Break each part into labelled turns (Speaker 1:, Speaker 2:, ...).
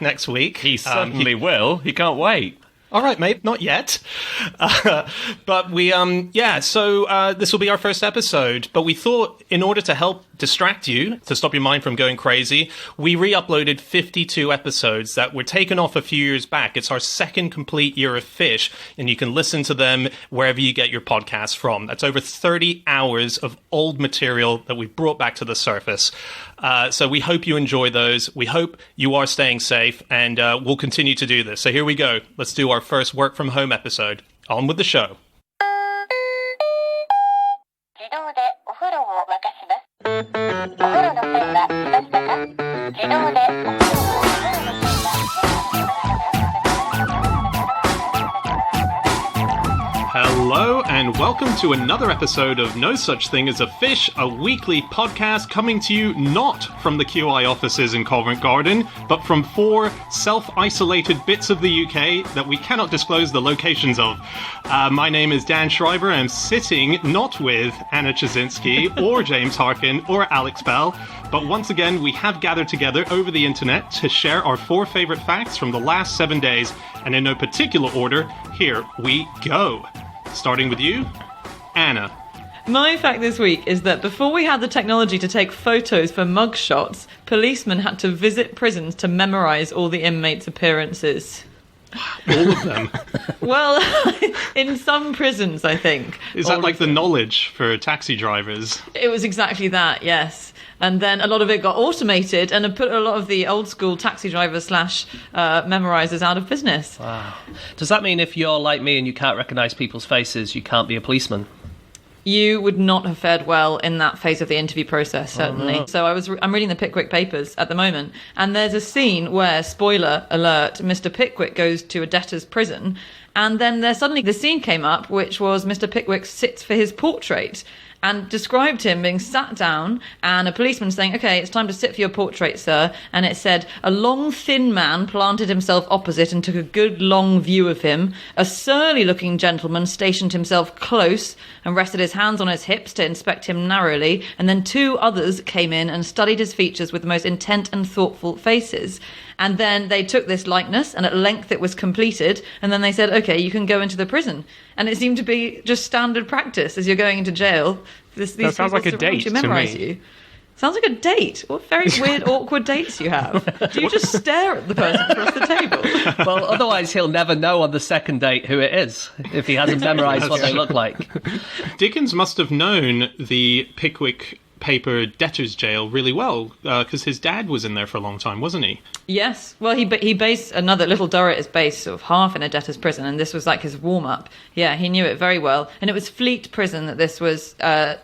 Speaker 1: next week.
Speaker 2: He certainly will. He can't wait.
Speaker 1: All right, mate, not yet. But this will be our first episode. But we thought in order to help distract you, to stop your mind from going crazy, we re-uploaded 52 episodes that were taken off a few years back. It's our second complete year of Fish, and you can listen to them wherever you get your podcasts from. That's over 30 hours of old material that we've brought back to the surface. So we hope you enjoy those. We hope you are staying safe, and we'll continue to do this. So here we go. Let's do our first work from home episode. On with the show. Hello and welcome to another episode of No Such Thing as a Fish, a weekly podcast coming to you not from the QI offices in Covent Garden, but from 4 self-isolated bits of the UK that we cannot disclose the locations of. My name is Dan Schreiber. I'm sitting not with Anna Chazinski or James Harkin or Alex Bell, but once again we have gathered together over the internet to share our 4 favourite facts from the last 7 days, and in no particular order, here we go. Starting with you, Anna.
Speaker 3: My fact this week is that before we had the technology to take photos for mugshots, policemen had to visit prisons to memorise all the inmates' appearances.
Speaker 1: All of them?
Speaker 3: Well, in some prisons, I think.
Speaker 1: Is that like the knowledge for taxi drivers?
Speaker 3: It was exactly that, yes. And then a lot of it got automated and it put a lot of the old school taxi drivers / memorizers out of business.
Speaker 4: Wow. Does that mean if you're like me and you can't recognise people's faces, you can't be a policeman?
Speaker 3: You would not have fared well in that phase of the interview process, certainly.
Speaker 4: no.
Speaker 3: So I'm reading the Pickwick Papers at the moment, and there's a scene where, spoiler alert, Mr. Pickwick goes to a debtor's prison, and then there suddenly the scene came up, which was Mr. Pickwick sits for his portrait, and described him being sat down and a policeman saying, "Okay, it's time to sit for your portrait, sir." And it said, "A long, thin man planted himself opposite and took a good long view of him. A surly-looking gentleman stationed himself close and rested his hands on his hips to inspect him narrowly. And then 2 others came in and studied his features with the most intent and thoughtful faces." And then they took this likeness, and at length it was completed. And then they said, "Okay, you can go into the prison." And it seemed to be just standard practice as you're going into jail.
Speaker 5: That sounds like a date to me.
Speaker 3: You. Sounds like a date. What very weird, awkward dates you have. Do you just stare at the person across the table?
Speaker 4: Well, otherwise he'll never know on the second date who it is, if he hasn't memorised what they look like.
Speaker 1: Dickens must have known the Pickwick Paper debtor's jail really well, because his dad was in there for a long time, wasn't he?
Speaker 3: Yes. Well, he based another Little Dorrit is based sort of half in a debtor's prison, and this was like his warm-up. Yeah, he knew it very well. And it was Fleet Prison that this was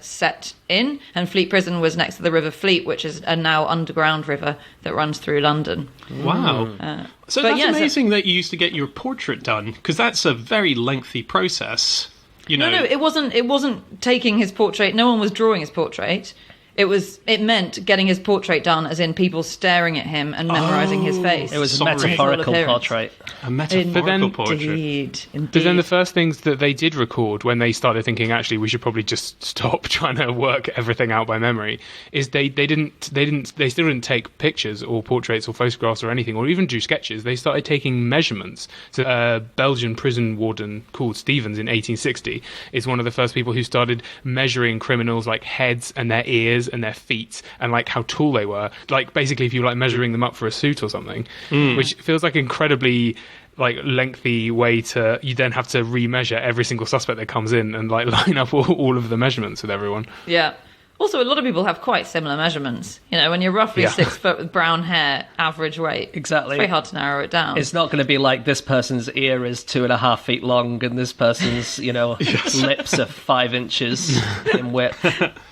Speaker 3: set in, and Fleet Prison was next to the River Fleet, which is a now underground river that runs through London.
Speaker 1: Wow. So that's amazing that you used to get your portrait done, because that's a very lengthy process. You know.
Speaker 3: No, it wasn't taking his portrait. No one was drawing his portrait. It meant getting his portrait done, as in people staring at him and memorising his face.
Speaker 4: It was a metaphorical portrait.
Speaker 1: A metaphorical portrait.
Speaker 3: Indeed.
Speaker 5: But then the first things that they did record when they started thinking, actually, we should probably just stop trying to work everything out by memory, is they still didn't take pictures or portraits or photographs or anything, or even do sketches. They started taking measurements. So a Belgian prison warden called Stevens in 1860 is one of the first people who started measuring criminals' like heads and their ears and their feet and like how tall they were, like basically if you like measuring them up for a suit or something, which feels like incredibly like lengthy way to, you then have to remeasure every single suspect that comes in and like line up all of the measurements with everyone.
Speaker 3: Yeah. Also, a lot of people have quite similar measurements. You know, when you're roughly 6 foot with brown hair, average weight.
Speaker 4: Exactly.
Speaker 3: It's very hard to narrow it down.
Speaker 4: It's not going to be like this person's ear is 2.5 feet long and this person's, lips are 5 inches in width.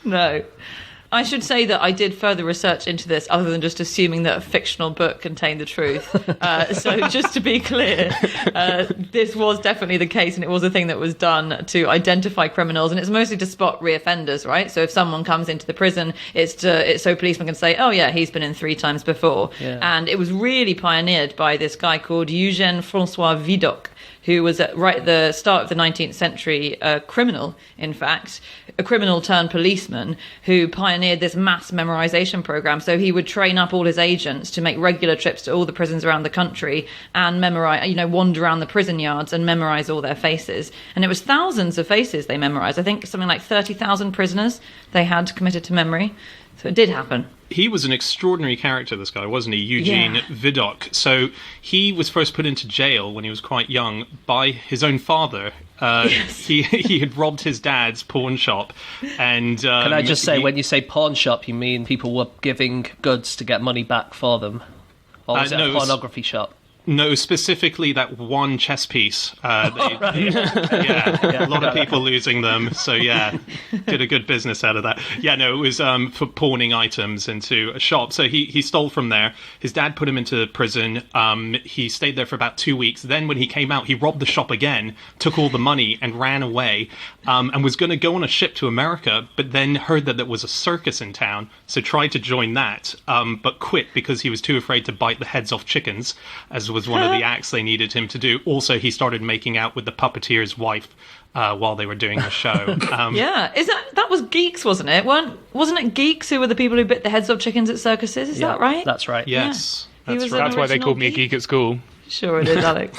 Speaker 3: No. I should say that I did further research into this other than just assuming that a fictional book contained the truth. So just to be clear, this was definitely the case, and it was a thing that was done to identify criminals, and it's mostly to spot reoffenders, right? So if someone comes into the prison, it's so policemen can say, oh yeah, he's been in 3 times before. Yeah. And it was really pioneered by this guy called Eugène François Vidocq, who was right at the start of the 19th century, a criminal, in fact, a criminal turned policeman who pioneered this mass memorization program. So he would train up all his agents to make regular trips to all the prisons around the country and memorize, wander around the prison yards and memorize all their faces. And it was thousands of faces they memorized. I think something like 30,000 prisoners they had committed to memory. So it did happen.
Speaker 1: He was an extraordinary character, this guy, wasn't he? Eugene Vidocq. So he was first put into jail when he was quite young by his own father.
Speaker 3: Yes.
Speaker 1: He had robbed his dad's pawn shop. And
Speaker 4: can I just say, when you say pawn shop, you mean people were giving goods to get money back for them? Or was it a pornography shop?
Speaker 1: No, specifically that one chess piece. A lot of people losing them. So, did a good business out of that. Yeah, no, it was for pawning items into a shop. So he stole from there. His dad put him into prison. He stayed there for about 2 weeks. Then when he came out, he robbed the shop again, took all the money and ran away, and was going to go on a ship to America, but then heard that there was a circus in town, so tried to join that, but quit because he was too afraid to bite the heads off chickens, as was one of the acts they needed him to do. Also, he started making out with the puppeteer's wife while they were doing the show.
Speaker 3: That was geeks, wasn't it? Wasn't it geeks who were the people who bit the heads off chickens at circuses? Is that right?
Speaker 4: That's right.
Speaker 1: Yes.
Speaker 3: Yeah.
Speaker 5: That's why they called me a geek at school.
Speaker 3: Sure it is, Alex.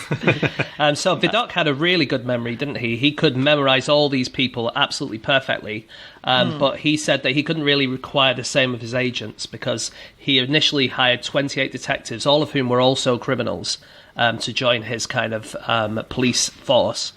Speaker 4: So Vidocq had a really good memory, didn't he? He could memorize all these people absolutely perfectly, but he said that he couldn't really require the same of his agents because he initially hired 28 detectives, all of whom were also criminals, to join his kind of police force.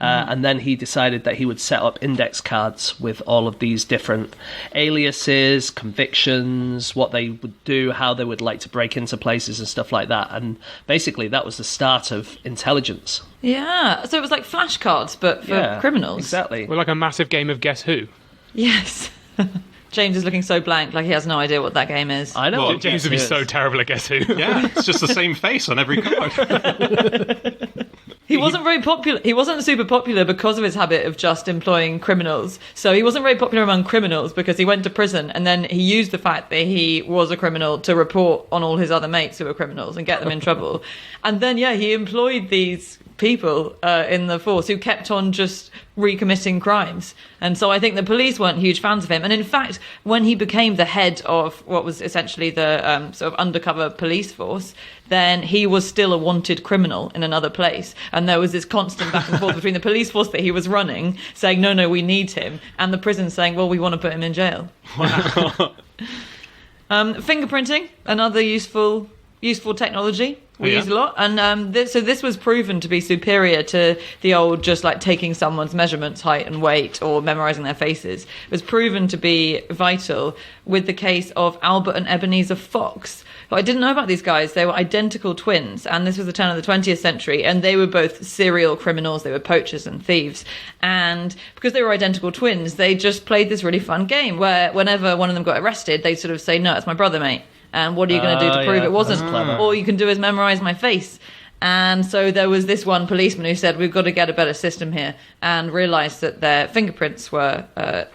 Speaker 4: And then he decided that he would set up index cards with all of these different aliases, convictions, what they would do, how they would like to break into places and stuff like that. And basically that was the start of intelligence.
Speaker 3: Yeah, so it was like flashcards, but for criminals.
Speaker 4: Exactly.
Speaker 5: We're like a massive game of Guess Who.
Speaker 3: Yes. James is looking so blank, like he has no idea what that game is.
Speaker 4: I know.
Speaker 1: Well,
Speaker 5: James would be so terrible at Guess Who.
Speaker 1: Yeah, it's just the same face on every card.
Speaker 3: He wasn't very popular. He wasn't super popular because of his habit of just employing criminals. So he wasn't very popular among criminals because he went to prison and then he used the fact that he was a criminal to report on all his other mates who were criminals and get them in trouble. And then, he employed these people in the force who kept on just recommitting crimes. And so I think the police weren't huge fans of him. And in fact, when he became the head of what was essentially the sort of undercover police force, then he was still a wanted criminal in another place. And there was this constant back and forth between the police force that he was running, saying, no, we need him, and the prison saying, well, we want to put him in jail.
Speaker 1: Wow.
Speaker 3: Fingerprinting, another useful technology. We use a lot. And so this was proven to be superior to the old just like taking someone's measurements, height and weight, or memorizing their faces. It was proven to be vital with the case of Albert and Ebenezer Fox. But I didn't know about these guys. They were identical twins, and this was the turn of the 20th century, and they were both serial criminals. They were poachers and thieves. And because they were identical twins, they just played this really fun game where whenever one of them got arrested, they'd sort of say, no, it's my brother, mate. And what are you going to do to prove it wasn't? All you can do is memorize my face. And so there was this one policeman who said, we've got to get a better system here, and realised that their fingerprints were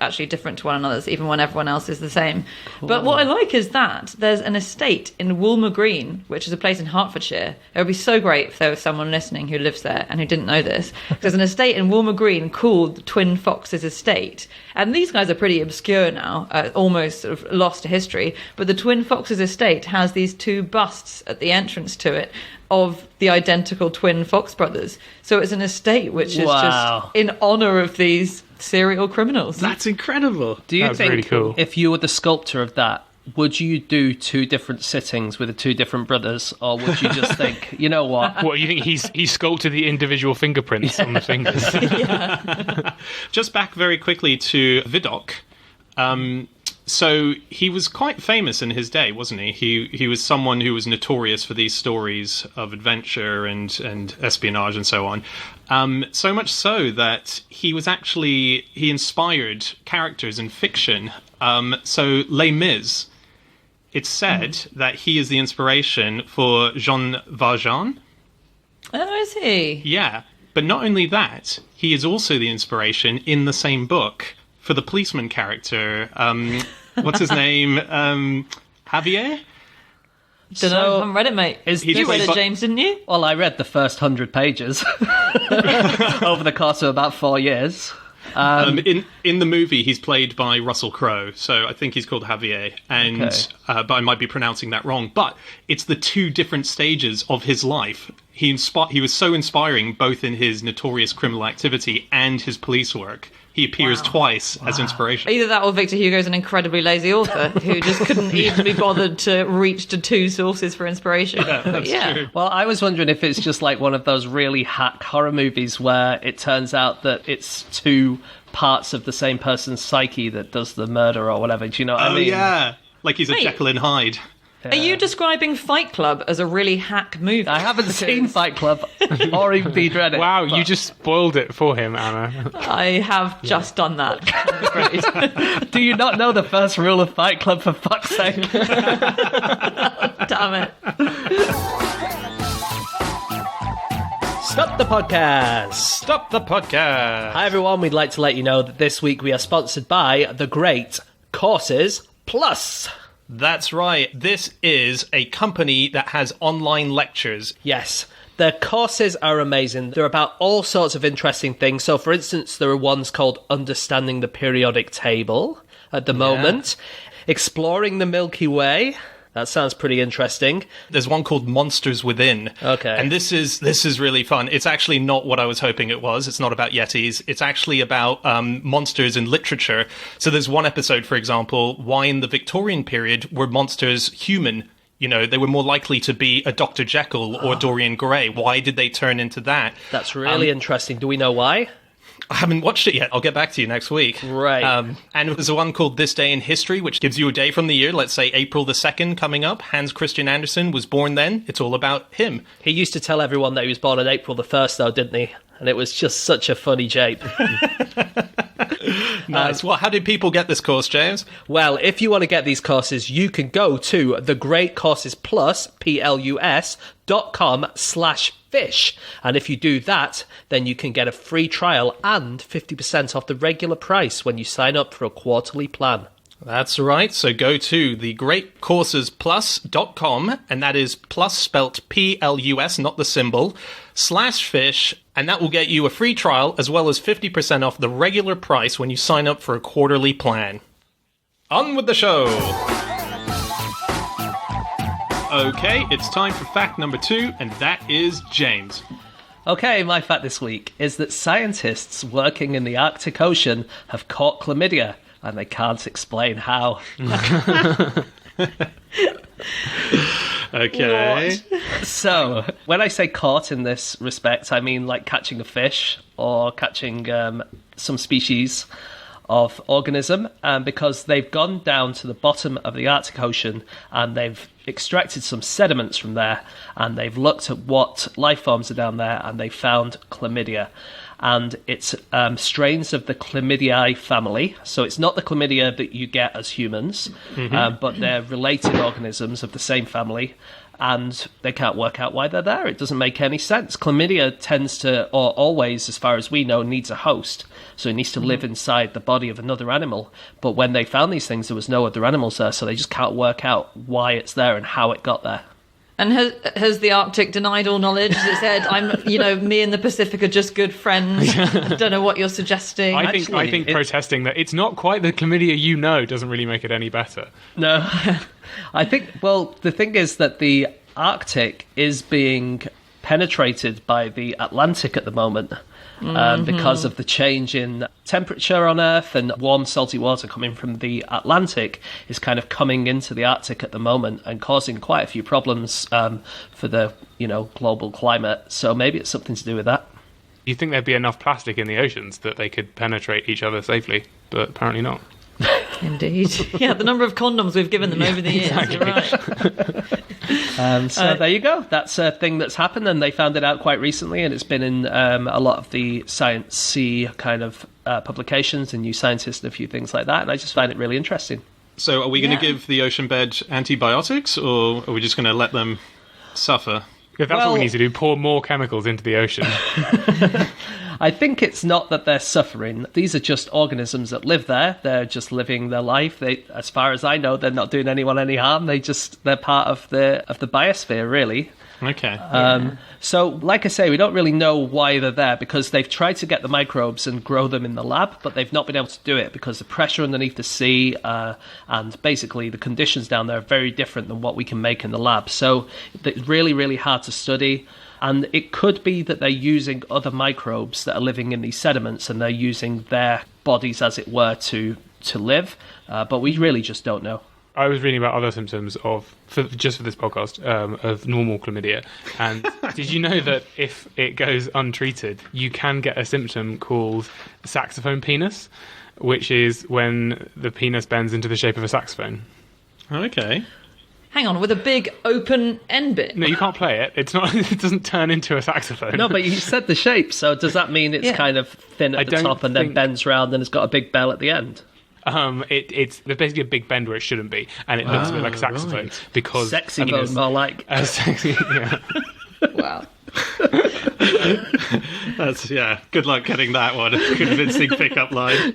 Speaker 3: actually different to one another's, even when everyone else is the same. Cool. But what I like is that there's an estate in Woolmer Green, which is a place in Hertfordshire. It would be so great if there was someone listening who lives there and who didn't know this. There's an estate in Woolmer Green called the Twin Foxes Estate. And these guys are pretty obscure now, almost sort of lost to history. But the Twin Foxes Estate has these two busts at the entrance to it of the identical twin Fox brothers. So it's an estate which is just in honour of these serial criminals.
Speaker 1: That's incredible.
Speaker 4: Do you think
Speaker 5: really cool.
Speaker 4: If you were the sculptor of that, would you do two different sittings with the two different brothers, or would you just think, you know what?
Speaker 5: What, you think he sculpted the individual fingerprints on the fingers?
Speaker 1: Just back very quickly to Vidocq. So he was quite famous in his day, wasn't he? He was someone who was notorious for these stories of adventure and espionage and so on. So much so that he inspired characters in fiction. So Les Mis, it's said that he is the inspiration for Jean Valjean.
Speaker 3: Oh, is he?
Speaker 1: Yeah, but not only that, he is also the inspiration in the same book for the policeman character, what's his name? Javier?
Speaker 3: Don't know. I haven't read it, mate. You read it, James, didn't you?
Speaker 4: Well, I read the first 100 pages over the course of about 4 years.
Speaker 1: In the movie, he's played by Russell Crowe, so I think he's called Javier, and but I might be pronouncing that wrong. But it's the two different stages of his life. He was so inspiring, both in his notorious criminal activity and his police work. He appears twice as inspiration.
Speaker 3: Either that or Victor Hugo's an incredibly lazy author who just couldn't even be bothered to reach to two sources for inspiration.
Speaker 1: Yeah, that's true.
Speaker 4: Well, I was wondering if it's just like one of those really hack horror movies where it turns out that it's two parts of the same person's psyche that does the murder or whatever. Do you know what I mean?
Speaker 1: Oh, yeah. Like he's a Jekyll and Hyde.
Speaker 3: Are you describing Fight Club as a really hack movie?
Speaker 4: I haven't seen Fight Club or even read it.
Speaker 5: Wow, you just spoiled it for him, Anna.
Speaker 3: I have just done that. I'm afraid.
Speaker 4: Do you not know the first rule of Fight Club, for fuck's sake?
Speaker 3: Damn it.
Speaker 4: Stop the podcast!
Speaker 2: Stop the podcast!
Speaker 4: Hi everyone, we'd like to let you know that this week we are sponsored by the great Courses Plus.
Speaker 1: That's right. This is a company that has online lectures.
Speaker 4: Yes. Their courses are amazing. They're about all sorts of interesting things. So, for instance, there are ones called Understanding the Periodic Table at the moment. Exploring the Milky Way. That sounds pretty interesting.
Speaker 1: There's one called Monsters Within.
Speaker 4: Okay.
Speaker 1: And this is really fun. It's actually not what I was hoping it was. It's not about Yetis. It's actually about monsters in literature. So there's one episode, for example, why in the Victorian period were monsters human? You know, they were more likely to be a Dr. Jekyll or Dorian Gray. Why did they turn into that?
Speaker 4: That's really interesting. Do we know why?
Speaker 1: I haven't watched it yet. I'll get back to you next week.
Speaker 4: Right.
Speaker 1: And there's one called This Day in History, which gives you a day from the year. Let's say April the 2nd coming up. Hans Christian Andersen was born then. It's all about him.
Speaker 4: He used to tell everyone that he was born on April the 1st, though, didn't he? And it was just such a funny jape.
Speaker 1: Nice. Well, how did people get this course, James?
Speaker 4: Well, if you want to get these courses, you can go to the Great Courses Plus, PLUS.com/fish. And if you do that, then you can get a free trial and 50% off the regular price when you sign up for a quarterly plan.
Speaker 1: That's right. So go to thegreatcoursesplus.com, and that is plus spelt PLUS, not the symbol, /fish, and that will get you a free trial as well as 50% off the regular price when you sign up for a quarterly plan. On with the show! Okay, it's time for fact number 2, and that is James.
Speaker 4: Okay, my fact this week is that scientists working in the Arctic Ocean have caught chlamydia, and they can't explain how.
Speaker 1: Okay.
Speaker 4: So, when I say caught in this respect, I mean like catching a fish or catching some species of organism, because they've gone down to the bottom of the Arctic Ocean and they've extracted some sediments from there, and they've looked at what life forms are down there, and they found chlamydia. And it's strains of the Chlamydiae family. So it's not the chlamydia that you get as humans, but they're related organisms of the same family, and they can't work out why they're there. It doesn't make any sense. Chlamydia tends to, or always, as far as we know, needs a host. So it needs to live inside the body of another animal. But when they found these things, there was no other animals there, so they just can't work out why it's there and how it got there.
Speaker 3: And has the Arctic denied all knowledge? Has it said, me and the Pacific are just good friends? I don't know what you're suggesting.
Speaker 5: I think protesting that it's not quite the chlamydia you know doesn't really make it any better.
Speaker 4: No. I think, well, the thing is that the Arctic is being penetrated by the Atlantic at the moment. Because of the change in temperature on Earth, and warm salty water coming from the Atlantic is kind of coming into the Arctic at the moment and causing quite a few problems for the global climate. So maybe it's something to do with that.
Speaker 5: You think there'd be enough plastic in the oceans that they could penetrate each other safely, but apparently not.
Speaker 3: Indeed. Yeah, the number of condoms we've given them over the years. Exactly. You're right.
Speaker 4: So there you go. That's a thing that's happened, and they found it out quite recently, and it's been in a lot of the Science-C kind of publications and New Scientist and a few things like that, and I just find it really interesting.
Speaker 1: So are we going to give the ocean bed antibiotics, or are we just going to let them suffer?
Speaker 5: If that's what we need to do, pour more chemicals into the ocean.
Speaker 4: I think it's not that they're suffering. These are just organisms that live there. They're just living their life. They, as far as I know, they're not doing anyone any harm. They're part of the biosphere, really.
Speaker 1: Okay.
Speaker 4: So, like I say, we don't really know why they're there, because they've tried to get the microbes and grow them in the lab, but they've not been able to do it because the pressure underneath the sea and basically the conditions down there are very different than what we can make in the lab. So it's really, really hard to study. And it could be that they're using other microbes that are living in these sediments, and they're using their bodies, as it were, to live. But we really just don't know.
Speaker 5: I was reading about other symptoms just for this podcast, of normal chlamydia. And did you know that if it goes untreated, you can get a symptom called saxophone penis, which is when the penis bends into the shape of a saxophone?
Speaker 1: Okay.
Speaker 3: Hang on, with a big open end bit.
Speaker 5: No, you can't play it. It's not. It doesn't turn into a saxophone.
Speaker 4: No, but you said the shape, so does that mean it's kind of thin at the top and then bends round and it's got a big bell at the end?
Speaker 5: There's basically a big bend where it shouldn't be, and it looks a bit like a saxophone because
Speaker 4: sexy bone, more like
Speaker 5: sexy. Yeah.
Speaker 3: Wow.
Speaker 1: That's good luck getting that one. Convincing pickup line.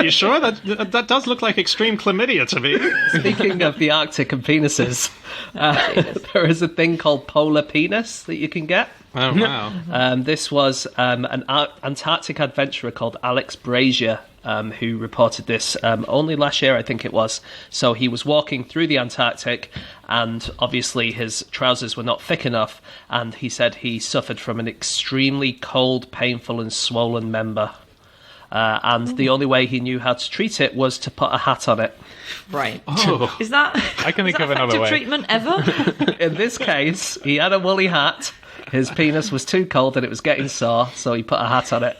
Speaker 1: You sure that does look like extreme chlamydia to me?
Speaker 4: Speaking of the Arctic and penises, there is a thing called polar penis that you can get.
Speaker 1: Oh wow!
Speaker 4: This was an Antarctic adventurer called Alex Brazier who reported this only last year, I think it was. So he was walking through the Antarctic, and obviously his trousers were not thick enough, and he said he suffered from an extremely cold, painful and swollen member. And the only way he knew how to treat it was to put a hat on it.
Speaker 3: Right.
Speaker 1: Oh.
Speaker 3: Is that
Speaker 5: I can think of another way.
Speaker 3: treatment ever?
Speaker 4: In this case, he had a woolly hat. His penis was too cold and it was getting sore, so he put a hat on it.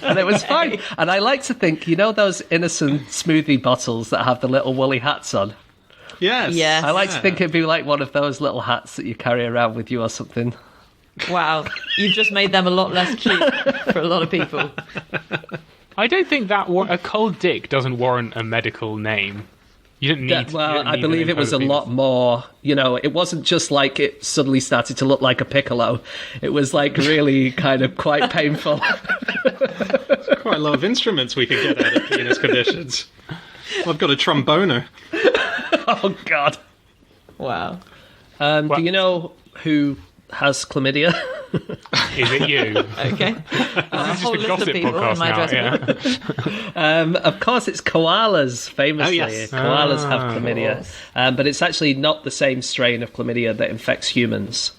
Speaker 4: And it was fine. And I like to think, you know those innocent smoothie bottles that have the little woolly hats on?
Speaker 1: Yes.
Speaker 3: Yes.
Speaker 4: I like to think it'd be like one of those little hats that you carry around with you or something.
Speaker 3: Wow. You've just made them a lot less cheap for a lot of people.
Speaker 5: I don't think that a cold dick doesn't warrant a medical name. You didn't need.
Speaker 4: I believe it was a lot more. You know, it wasn't just like it suddenly started to look like a piccolo. It was like really kind of quite painful.
Speaker 1: There's quite a lot of instruments we could get out of penis conditions. Well, I've got a tromboner.
Speaker 4: Oh God!
Speaker 3: Wow.
Speaker 4: Do you know who has chlamydia?
Speaker 5: Is it you?
Speaker 3: Okay.
Speaker 5: This is just a gossip podcast now. Yeah.
Speaker 4: Of course, it's koalas, famously.
Speaker 1: Oh, yes.
Speaker 4: Koalas have chlamydia. But it's actually not the same strain of chlamydia that infects humans.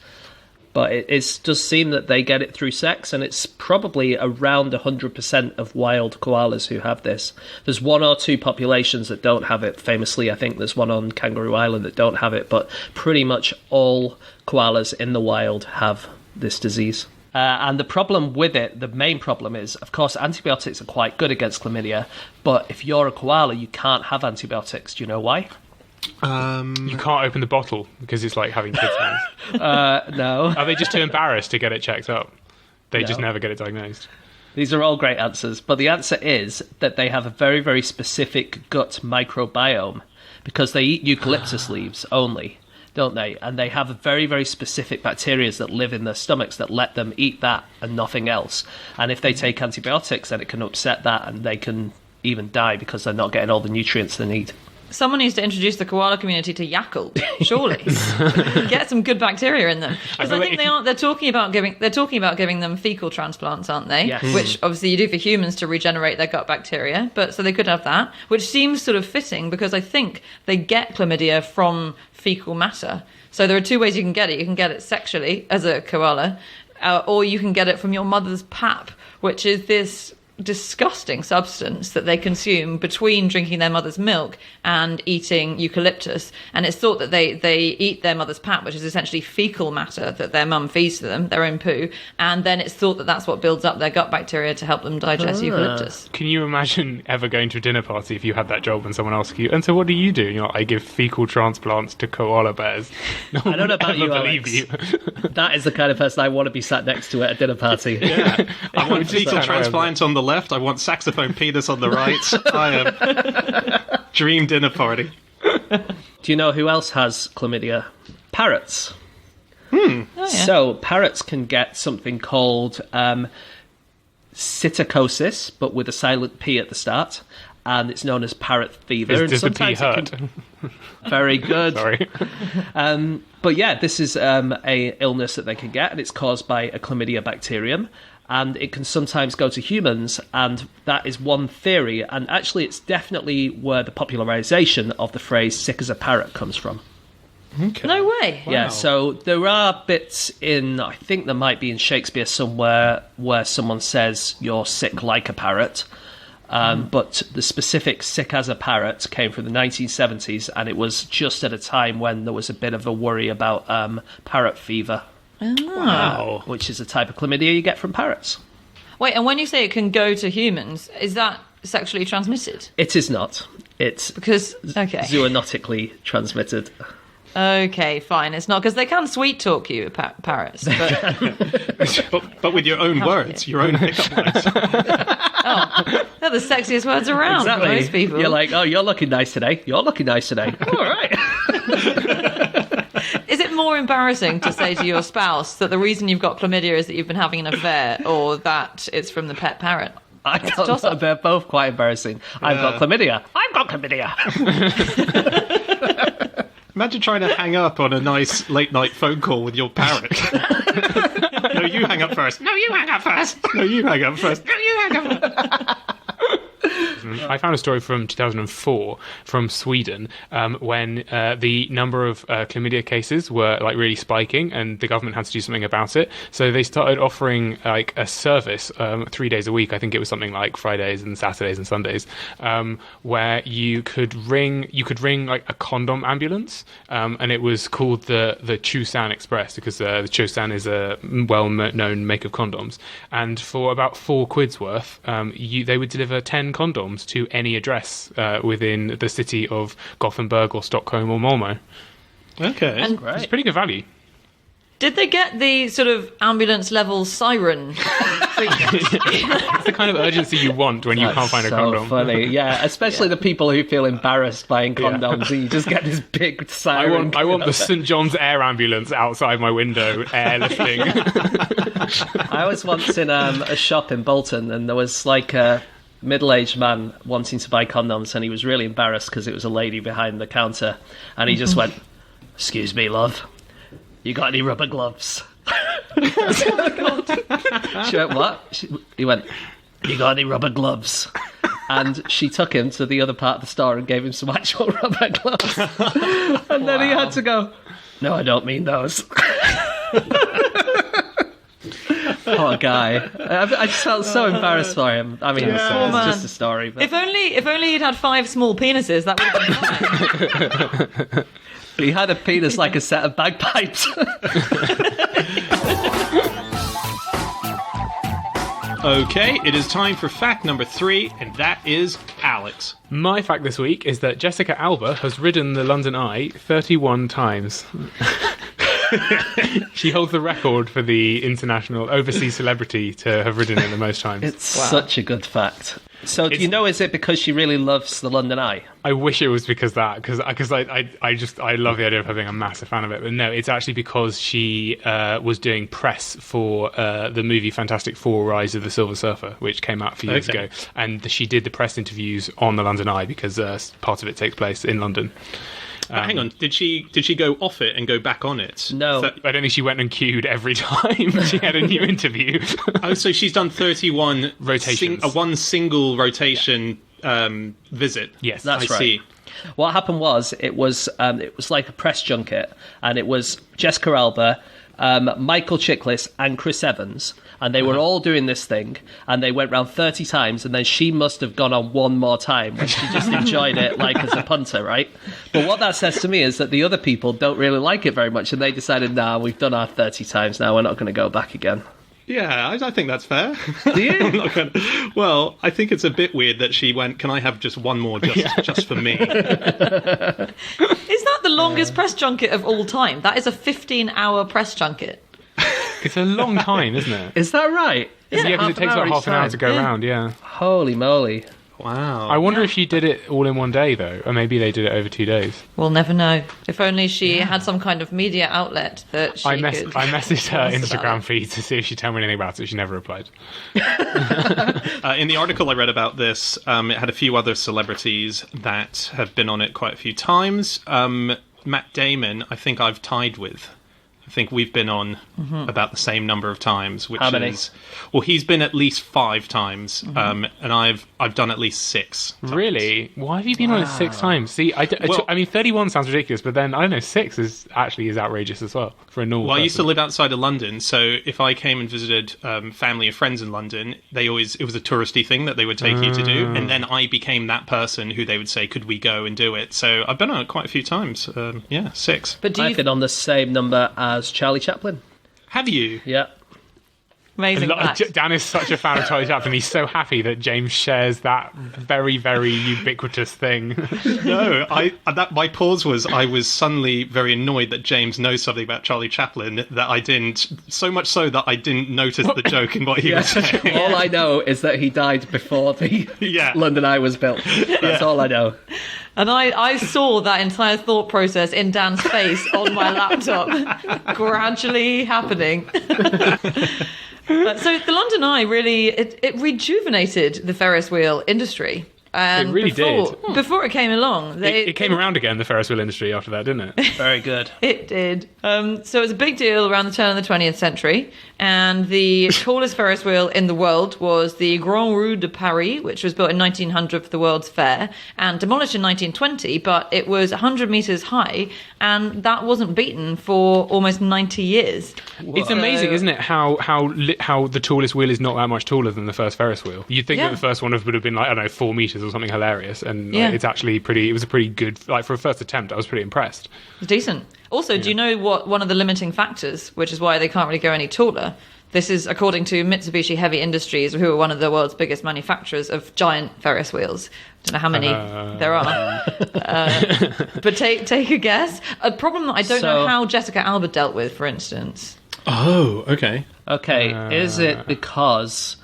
Speaker 4: But it does seem that they get it through sex, and it's probably around 100% of wild koalas who have this. There's one or two populations that don't have it. Famously, I think there's one on Kangaroo Island that don't have it, but pretty much all koalas in the wild have this disease. And the problem with it, the main problem is, of course, antibiotics are quite good against chlamydia, but if you're a koala, you can't have antibiotics. Do you know why?
Speaker 5: You can't open the bottle because it's like having kids' hands.
Speaker 4: No.
Speaker 5: Are they just too embarrassed to get it checked up? They just never get it diagnosed.
Speaker 4: These are all great answers, but the answer is that they have a very, very specific gut microbiome because they eat eucalyptus leaves only, don't they? And they have a very, very specific bacteria that live in their stomachs that let them eat that and nothing else. And if they take antibiotics, then it can upset that and they can even die because they're not getting all the nutrients they need.
Speaker 3: Someone needs to introduce the koala community to Yakult, surely. Get some good bacteria in them. Because I think they're talking about giving them fecal transplants, aren't they?
Speaker 4: Yes.
Speaker 3: Which obviously you do for humans to regenerate their gut bacteria, but so they could have that, which seems sort of fitting because I think they get chlamydia from fecal matter. So there are two ways you can get it. You can get it sexually as a koala, or you can get it from your mother's pap, which is this disgusting substance that they consume between drinking their mother's milk and eating eucalyptus. And it's thought that they eat their mother's pap, which is essentially fecal matter that their mum feeds to them, their own poo, and then it's thought that that's what builds up their gut bacteria to help them digest eucalyptus.
Speaker 5: Can you imagine ever going to a dinner party if you had that job and someone asked you, and so what do? You know, I give fecal transplants to koala bears. No
Speaker 4: I don't know about you,
Speaker 5: believe
Speaker 4: Alex.
Speaker 5: you.
Speaker 4: That is the kind of person I want to be sat next to at a dinner party.
Speaker 1: Yeah. I want fecal
Speaker 5: 100%.
Speaker 1: transplants on the left. I want saxophone penis on the right. I am dream dinner party.
Speaker 4: Do you know who else has chlamydia? Parrots.
Speaker 3: Oh, yeah.
Speaker 4: So parrots can get something called psittacosis, but with a silent P at the start, and it's known as parrot fever.
Speaker 5: Does the P
Speaker 4: sometimes
Speaker 5: hurt?
Speaker 4: Very good.
Speaker 5: Sorry.
Speaker 4: But yeah, this is a illness that they can get, and it's caused by a chlamydia bacterium, and it can sometimes go to humans, and that is one theory, and actually it's definitely where the popularization of the phrase sick as a parrot comes from.
Speaker 1: Okay.
Speaker 3: No way.
Speaker 4: Yeah, so there are bits in, I think there might be in Shakespeare somewhere, where someone says you're sick like a parrot. But the specific sick as a parrot came from the 1970s, and it was just at a time when there was a bit of a worry about parrot fever,
Speaker 1: Wow.
Speaker 4: which is a type of chlamydia you get from parrots.
Speaker 3: Wait, and when you say it can go to humans, is that sexually transmitted?
Speaker 4: It is not. It's
Speaker 3: Because, okay.
Speaker 4: zoonotically transmitted.
Speaker 3: Okay, fine. It's not, because they can sweet talk you, parrots. But
Speaker 1: But with your own words, your own pickup lines.
Speaker 3: they're the sexiest words around for most people.
Speaker 4: You're like, oh, you're looking nice today. You're looking nice today. All right.
Speaker 3: Is it more embarrassing to say to your spouse that the reason you've got chlamydia is that you've been having an affair, or that it's from the pet parrot?
Speaker 4: I don't know. They're both quite embarrassing. I've got chlamydia. I've got chlamydia.
Speaker 1: Imagine trying to hang up on a nice late-night phone call with your parrot. No, you hang up first. No, you hang up first. No, you hang up first. No, you hang up first.
Speaker 5: I found a story from 2004 from Sweden when the number of chlamydia cases were like really spiking, and the government had to do something about it. So they started offering like a service 3 days a week. I think it was something like Fridays and Saturdays and Sundays, where you could ring like a condom ambulance, and it was called the Chusan Express, because the Chusan is a well-known make of condoms. And for about £4 worth, they would deliver 10 condoms to any address within the city of Gothenburg or Stockholm or Malmo.
Speaker 1: Okay.
Speaker 3: And
Speaker 5: It's pretty good value.
Speaker 3: did they get the sort of ambulance level siren treatment?
Speaker 5: It's the kind of urgency you want when you can't find a condom.
Speaker 4: Funny, yeah. Especially the people who feel embarrassed buying condoms, and you just get this big siren.
Speaker 5: I want the St John's Air ambulance outside my window, airlifting.
Speaker 4: I was once in a shop in Bolton, and there was like a middle-aged man wanting to buy condoms, and he was really embarrassed because it was a lady behind the counter, and he just went, "Excuse me, love, you got any rubber gloves?" She went, "What?" He went, "You got any rubber gloves?" And she took him to the other part of the store and gave him some actual rubber gloves. And then he had to go, "No, I don't mean those." Poor guy. I just felt so embarrassed for him. I mean, it's just a story. But
Speaker 3: If only he'd had 5 small penises, that would have been fine.
Speaker 4: he had a penis like a set of bagpipes.
Speaker 1: Okay, it is time for fact number 3, and that is Alex.
Speaker 5: My fact this week is that Jessica Alba has ridden the London Eye 31 times. She holds the record for the international overseas celebrity to have ridden it the most times.
Speaker 4: It's such a good fact. So, do you know, is it because she really loves the London Eye?
Speaker 5: I wish it was because I love the idea of her being a massive fan of it. But no, it's actually because she was doing press for the movie Fantastic Four: Rise of the Silver Surfer, which came out a few years ago, and she did the press interviews on the London Eye because part of it takes place in London.
Speaker 1: Hang on, did she go off it and go back on it?
Speaker 4: No.
Speaker 5: I don't think she went and queued every time she had a new interview.
Speaker 1: Oh, so she's done 31
Speaker 5: rotations.
Speaker 1: One single rotation visit.
Speaker 5: Yes,
Speaker 4: that's
Speaker 1: I
Speaker 4: right.
Speaker 1: see.
Speaker 4: What happened was it was like a press junket, and it was Jessica Alba, Michael Chiklis, and Chris Evans, and they were all doing this thing, and they went round 30 times, and then she must have gone on one more time when she just enjoyed it, like as a punter, right? But what that says to me is that the other people don't really like it very much, and they decided, nah, we've done our 30 times now, we're not going to go back again.
Speaker 1: Yeah, I think that's fair.
Speaker 4: Do you?
Speaker 1: I'm not gonna... Well, I think it's a bit weird that she went, can I have just one more just for me?
Speaker 3: Is that the longest press junket of all time? That is a 15-hour press junket.
Speaker 5: It's a long time, isn't it?
Speaker 4: Is that right?
Speaker 5: Yeah, because it takes about half an hour to go
Speaker 3: Yeah.
Speaker 5: round, yeah.
Speaker 4: Holy moly.
Speaker 1: Wow.
Speaker 5: I wonder if she did it all in one day, though, or maybe they did it over 2 days.
Speaker 3: We'll never know. If only she had some kind of media outlet that she
Speaker 5: I
Speaker 3: could...
Speaker 5: messaged her
Speaker 3: post about
Speaker 5: Instagram
Speaker 3: it.
Speaker 5: feed to see if she'd tell me anything about it. She never replied.
Speaker 1: In the article I read about this, it had a few other celebrities that have been on it quite a few times. Matt Damon, I think I've tied with. I think we've been on about the same number of times, which
Speaker 4: How many?
Speaker 1: is he's been at least 5 times, and I've done at least 6 times.
Speaker 5: Really? Why have you been on it 6 times? See, I mean, 31 sounds ridiculous, but then I don't know, 6 is outrageous as well for a normal.
Speaker 1: Well, I used to
Speaker 5: person.
Speaker 1: live outside of London, so if I came and visited family or friends in London, it was a touristy thing that they would take you to do, and then I became that person who they would say, "Could we go and do it?" So I've been on it quite a few times. 6.
Speaker 3: But
Speaker 4: I've been on the same number as Charlie Chaplin.
Speaker 1: Have you?
Speaker 4: Yeah.
Speaker 3: Amazing fact.
Speaker 5: Dan is such a fan of Charlie Chaplin. He's so happy that James shares that very, very ubiquitous thing.
Speaker 1: No, my pause was I was suddenly very annoyed that James knows something about Charlie Chaplin that I didn't. So much so that I didn't notice the joke in what he was saying.
Speaker 4: All I know is that he died before the London Eye was built. That's all I know.
Speaker 3: And I saw that entire thought process in Dan's face on my laptop, gradually happening. So the London Eye really, it rejuvenated the Ferris wheel industry. And
Speaker 5: It really did.
Speaker 3: Before it came along.
Speaker 5: It came around again, the Ferris wheel industry, after that, didn't it?
Speaker 4: Very good.
Speaker 3: It did. So it was a big deal around the turn of the 20th century. And the tallest Ferris wheel in the world was the Grand Rue de Paris, which was built in 1900 for the World's Fair and demolished in 1920. But it was 100 metres high, and that wasn't beaten for almost 90 years.
Speaker 5: It's amazing, isn't it, how the tallest wheel is not that much taller than the first Ferris wheel. You'd think that the first one would have been, like, I don't know, 4 metres or something hilarious, and it's actually it was a pretty good, like, for a first attempt, I was pretty impressed.
Speaker 3: It's decent. Also, do you know what one of the limiting factors, which is why they can't really go any taller? This is according to Mitsubishi Heavy Industries, who are one of the world's biggest manufacturers of giant Ferris wheels. I don't know how many there are. But take a guess. A problem that I don't know how Jessica Alba dealt with, for instance.
Speaker 1: Oh, okay.
Speaker 4: Okay, is it because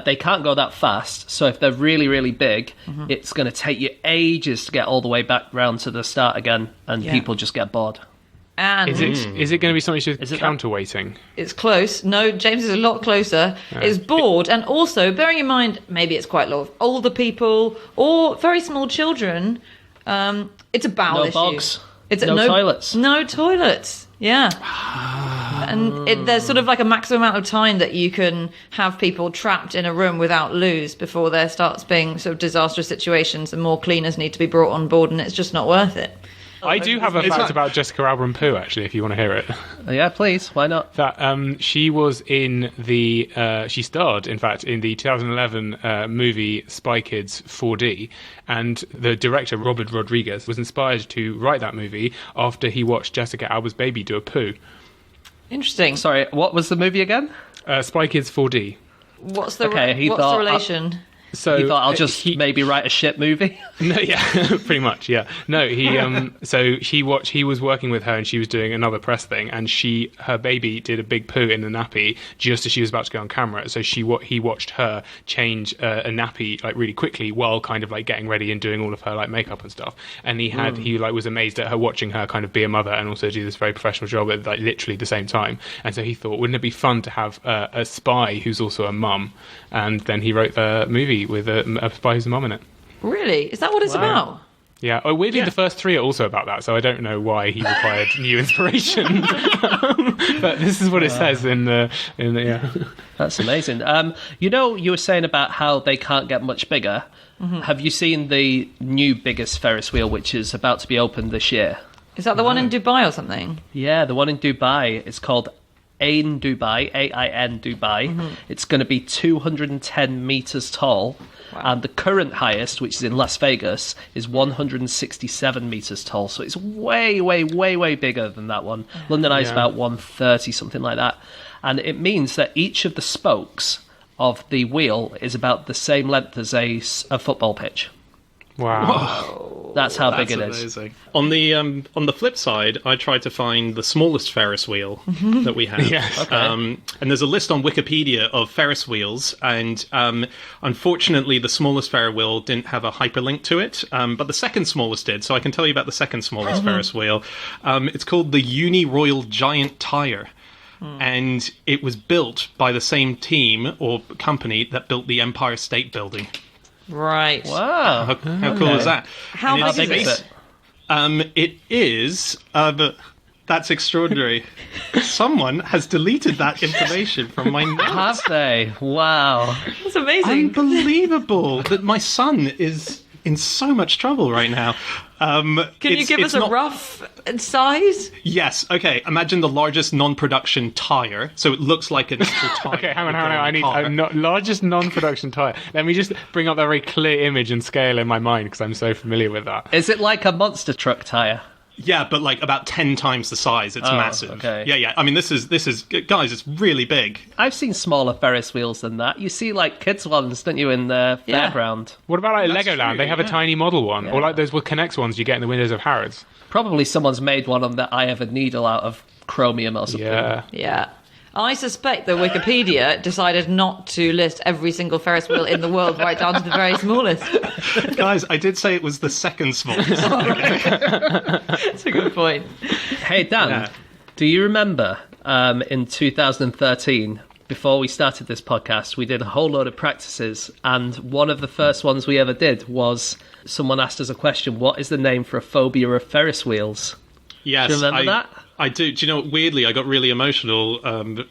Speaker 4: they can't go that fast, so if they're really, really big, it's going to take you ages to get all the way back round to the start again, and people just get bored.
Speaker 3: And
Speaker 5: Is it going to be something to do with
Speaker 4: it
Speaker 5: counterweighting?
Speaker 3: it's close. No, James is a lot closer. It's bored, and also bearing in mind, maybe it's quite a lot of older people or very small children. It's a bowel
Speaker 4: No
Speaker 3: issue.
Speaker 4: bogs.
Speaker 3: It's
Speaker 4: No toilets.
Speaker 3: No toilets. Yeah. And there's sort of like a maximum amount of time that you can have people trapped in a room without loos before there starts being sort of disastrous situations and more cleaners need to be brought on board, and it's just not worth it.
Speaker 5: I do have a fact about Jessica Alba and Pooh, actually, if you want to hear it.
Speaker 4: Yeah, please. Why not?
Speaker 5: That she was in she starred, in fact, in the 2011 movie Spy Kids 4D, and the director, Robert Rodriguez, was inspired to write that movie after he watched Jessica Alba's baby do a poo.
Speaker 3: Interesting.
Speaker 4: Sorry, what was the movie again?
Speaker 5: Spy Kids 4D.
Speaker 3: What's the
Speaker 4: Okay,
Speaker 3: what's the relation?
Speaker 5: So
Speaker 4: You thought I'll just maybe write a shit movie?
Speaker 5: No, yeah, pretty much, yeah. No, he so he was working with her, and she was doing another press thing, and her baby did a big poo in the nappy just as she was about to go on camera. So he watched her change a nappy like really quickly while kind of like getting ready and doing all of her like makeup and stuff. And he was amazed at her watching her kind of be a mother and also do this very professional job at like literally the same time. And so he thought, wouldn't it be fun to have a spy who's also a mum? And then he wrote the movie with a spy who's a mum in it.
Speaker 3: Really? Is that what it's about?
Speaker 5: Yeah. Oh, weirdly, the first 3 are also about that, so I don't know why he required new inspiration. But this is what it says in the yeah.
Speaker 4: That's amazing. You were saying about how they can't get much bigger. Have you seen the new biggest Ferris wheel, which is about to be opened this year?
Speaker 3: Is that the one in Dubai or something?
Speaker 4: Yeah, the one in Dubai. It's called Ain Dubai, AIN Dubai. It's going to be 210 meters tall.
Speaker 3: Wow.
Speaker 4: And the current highest, which is in Las Vegas, is 167 meters tall. So it's way, way, way, way bigger than that one. London Eye is about 130, something like that. And it means that each of the spokes of the wheel is about the same length as a football pitch.
Speaker 5: Wow.
Speaker 4: That's how big it
Speaker 1: That's
Speaker 4: is.
Speaker 1: amazing. On the flip side, I tried to find the smallest Ferris wheel that we have.
Speaker 5: Yes.
Speaker 4: Okay.
Speaker 1: And there's a list on Wikipedia of Ferris wheels, and unfortunately, the smallest Ferris wheel didn't have a hyperlink to it, but the second smallest did. So I can tell you about the second smallest Ferris wheel. It's called the Uni Royal Giant Tire. And it was built by the same team or company that built the Empire State Building.
Speaker 3: Right.
Speaker 4: Wow.
Speaker 1: How cool is that?
Speaker 3: How
Speaker 1: And
Speaker 3: big
Speaker 1: it's
Speaker 3: is it?
Speaker 1: It is. That's extraordinary. Someone has deleted that information from my notes.
Speaker 4: Have they? Wow.
Speaker 3: That's amazing.
Speaker 1: Unbelievable that my son is in so much trouble right now.
Speaker 3: Can you give us a rough size?
Speaker 1: Yes. Okay. Imagine the largest non-production tire. So it looks like an actual tire.
Speaker 5: Okay, hang on. I need largest non-production tire. Let me just bring up that very clear image and scale in my mind because I'm so familiar with that.
Speaker 4: Is it like a monster truck tire?
Speaker 1: Yeah, but like about 10 times the size. It's massive.
Speaker 4: Okay.
Speaker 1: Yeah. I mean, this is guys. It's really big.
Speaker 4: I've seen smaller Ferris wheels than that. You see, like, kids' ones, don't you, in the
Speaker 3: Yeah.
Speaker 4: fairground?
Speaker 5: What about like
Speaker 1: That's
Speaker 5: Legoland?
Speaker 1: true,
Speaker 5: They have a
Speaker 1: yeah.
Speaker 5: tiny model one,
Speaker 4: Yeah.
Speaker 5: or like those Connect ones you get in the windows of Harrods.
Speaker 4: Probably someone's made one on the eye of a needle out of chromium or something.
Speaker 5: Yeah.
Speaker 3: Yeah. I suspect that Wikipedia decided not to list every single Ferris wheel in the world right down to the very smallest.
Speaker 1: Guys, I did say it was the second smallest.
Speaker 3: That's a good point.
Speaker 4: Hey, Dan,
Speaker 1: Yeah.
Speaker 4: do you remember in 2013, before we started this podcast, we did a whole load of practices, and one of the first ones we ever did was someone asked us a question, what is the name for a phobia of Ferris wheels?
Speaker 1: Yes,
Speaker 4: Do you remember that?
Speaker 1: I do. Do you know? Weirdly, I got really emotional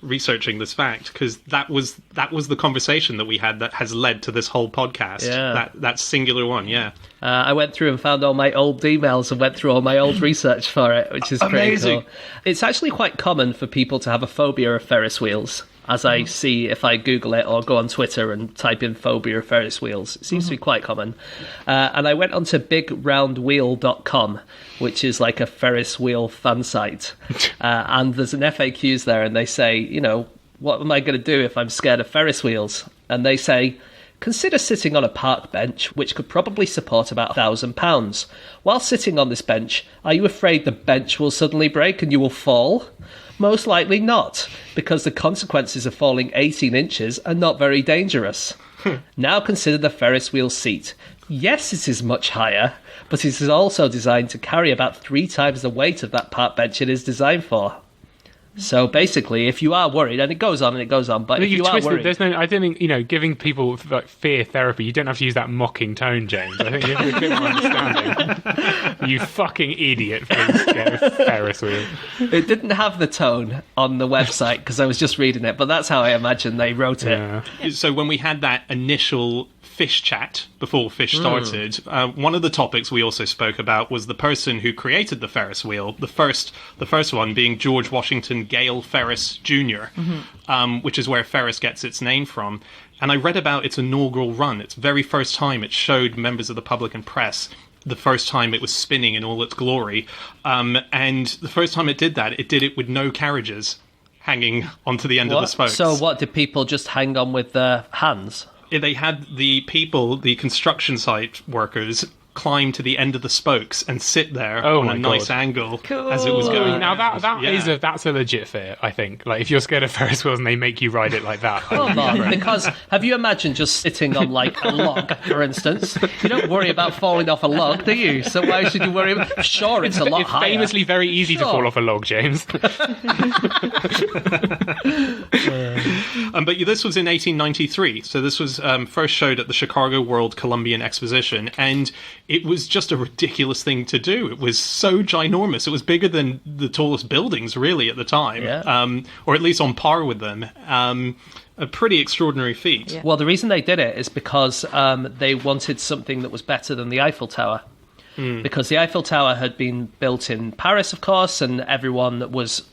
Speaker 1: researching this fact because that was the conversation that we had that has led to this whole podcast.
Speaker 4: Yeah.
Speaker 1: That singular one. Yeah.
Speaker 4: I went through and found all my old emails and went through all my old research for it, which is pretty
Speaker 1: Amazing.
Speaker 4: cool. It's actually quite common for people to have a phobia of Ferris wheels, as I see if I Google it or go on Twitter and type in phobia of Ferris wheels. It seems to be quite common. And I went onto bigroundwheel.com, which is like a Ferris wheel fan site. And there's an FAQs there, and they say, you know, what am I going to do if I'm scared of Ferris wheels? And they say, consider sitting on a park bench, which could probably support about £1,000. While sitting on this bench, are you afraid the bench will suddenly break and you will fall? Most likely not, because the consequences of falling 18 inches are not very dangerous. Now consider the Ferris wheel seat. Yes, it is much higher, but it is also designed to carry about 3 times the weight of that park bench it is designed for. So basically, if you are worried, and it goes on, but if you are worried...
Speaker 5: There's no, I don't think, giving people like fear therapy, you don't have to use that mocking tone, James. I think you have a bit more understanding. You fucking idiot for being scared of Ferris wheel.
Speaker 4: It didn't have the tone on the website because I was just reading it, but that's how I imagine they wrote it.
Speaker 5: Yeah.
Speaker 1: So when we had that initial Fish chat before Fish started, one of the topics we also spoke about was the person who created the Ferris wheel. The first one being George Washington Gale Ferris Jr., which is where Ferris gets its name from. And I read about its inaugural run. Its very first time it showed members of the public and press the first time it was spinning in all its glory. And the first time it did that, it did it with no carriages hanging onto the end of the spokes.
Speaker 4: So what, did people just hang on with their hands?
Speaker 1: They had the construction site workers, climb to the end of the spokes and sit there on
Speaker 5: my
Speaker 1: a nice
Speaker 5: God.
Speaker 1: angle
Speaker 3: Cool.
Speaker 1: as it was going.
Speaker 5: Now that's
Speaker 1: Yeah.
Speaker 5: a legit fear, I think. Like if you're scared of Ferris wheels and they make you ride it like that.
Speaker 4: Come on, because have you imagined just sitting on like a log, for instance? You don't worry about falling off a log, do you? So why should you worry about... Sure, it's a lot
Speaker 5: It's
Speaker 4: higher.
Speaker 5: famously very easy to
Speaker 4: Sure.
Speaker 5: fall off a log, James.
Speaker 1: But this was in 1893, so this was first showed at the Chicago World Columbian Exposition, and it was just a ridiculous thing to do. It was so ginormous. It was bigger than the tallest buildings, really, at the time, or at least on par with them. A pretty extraordinary feat.
Speaker 3: Yeah.
Speaker 4: Well, the reason they did it is because they wanted something that was better than the Eiffel Tower. Because the Eiffel Tower had been built in Paris, of course, and everyone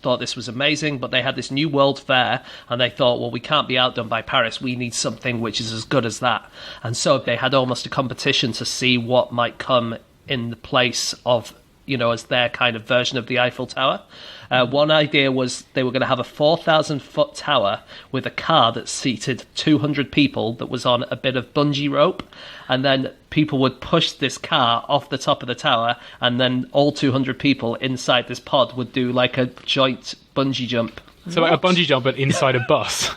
Speaker 4: thought this was amazing, but they had this new World Fair, and they thought, well, we can't be outdone by Paris, we need something which is as good as that. And so they had almost a competition to see what might come in the place of, as their kind of version of the Eiffel Tower. One idea was they were going to have a 4,000-foot tower with a car that seated 200 people that was on a bit of bungee rope, and then people would push this car off the top of the tower, and then all 200 people inside this pod would do like a joint bungee jump.
Speaker 5: So like a bungee jump, but inside a bus.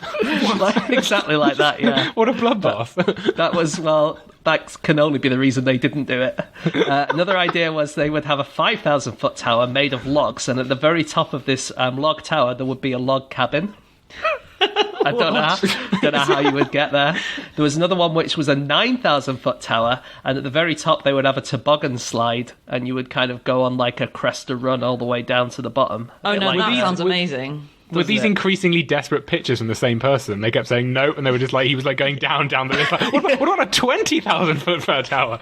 Speaker 4: Exactly like that, yeah.
Speaker 5: What a bloodbath.
Speaker 4: That was, well, that can only be the reason they didn't do it. Another idea was they would have a 5,000-foot tower made of logs, and at the very top of this log tower, there would be a log cabin. I don't know how you would get there. There was another one which was a 9,000-foot tower, and at the very top they would have a toboggan slide, and you would kind of go on like a cresta run all the way down to the bottom.
Speaker 3: Oh no, that sounds amazing.
Speaker 5: With these increasingly desperate pictures from the same person, they kept saying no, and they were just like, he was like going down the list. Like, what about a 20,000-foot tower?